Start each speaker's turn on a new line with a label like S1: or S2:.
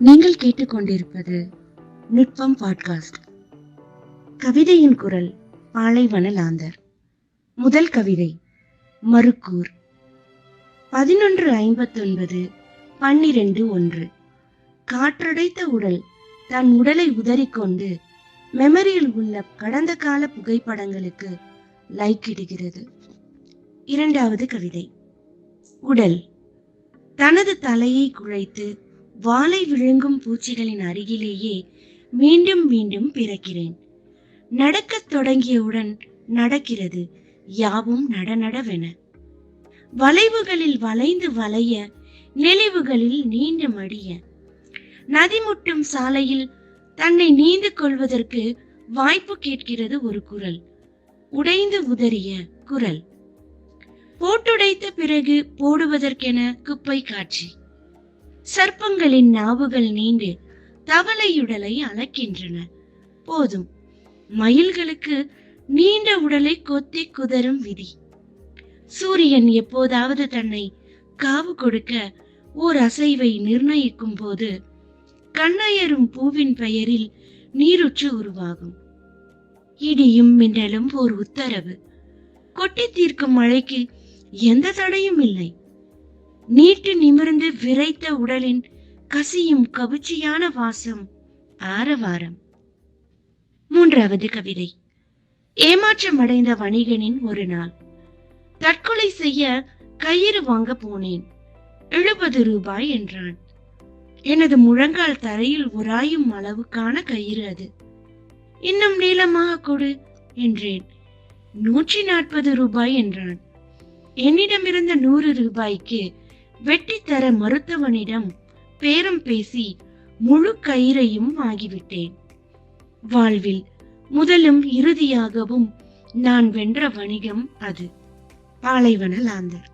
S1: நீங்கள் கேட்டுக்கொண்டிருப்பது நுட்பம் பாட்காஸ்ட். கவிதையின் குரல் பாலைவன லாந்தர். முதல் கவிதை மறுக்கூர். 11:59 காற்றடைத்த உடல் தன் உடலை உதறிக்கொண்டு மெமரியில் உள்ள கடந்த கால புகைப்படங்களுக்கு லைக் இடுகிறது. இரண்டாவது கவிதை உடல். தனது தலையை குழைத்து வாளை விழுங்கும் பூச்சிகளின் அருகிலேயே மீண்டும் மீண்டும் பிறக்கிறேன். நடக்கத் தொடங்கியவுடன் நடக்கிறது யாவும் நடநடவென. வளைவுகளில் வளைந்து வளைய, நெளிவுகளில் நீண்டு மடிய, நதி முட்டும் சாலையில் தன்னை நீந்து கொள்வதற்கு வாய்ப்பு கேட்கிறது ஒரு குரல். உடைந்து உதறிய குரல். போட்டுடைத்த பிறகு போடுவதற்கென குப்பை காட்சி. சர்ப்பங்களின் நாவுகள் நீண்டு தவளையுடலை அளக்கின்றன. போதும், மயில்களுக்கு நீண்ட உடலை கொத்தி குதறும் விதி. சூரியன் எப்போதாவது தன்னை காவு கொடுக்க ஓர் அசைவை நிர்ணயிக்கும் போது கண்ணயரும் பூவின் பெயரில் நீருற்று உருவாகும். இடியும் மின்னலும் ஓர் உத்தரவு. கொட்டி தீர்க்கும் மழைக்கு எந்த தடையும் இல்லை. நீட்டு நிமிர்ந்து விரைத்த உடலின் கசியும் கவிச்சியான வாசம் ஆரவாரம். மூன்றாவது கவிதை ஏமாற்றமடைந்த வணிகனின் ஒரு நாள். தற்கொலை செய்ய கயிறு வாங்க போனேன். 70 ரூபாய் என்றான். எனது முழங்கால் தரையில் உராயும் அளவுக்கான கயிறு அது. இன்னும் நீளமாக கொடு என்றேன். 140 ரூபாய் என்றான். என்னிடமிருந்த 100 ரூபாய்க்கு வெட்டித்தர மறுத்தவனிடம் பேரம் பேசி முழு கயிறையும் வாங்கிவிட்டேன். வாழ்வில் முதலும் இறுதியாகவும் நான் வென்ற வணிகம் அது. பாலைவன லாந்தர்.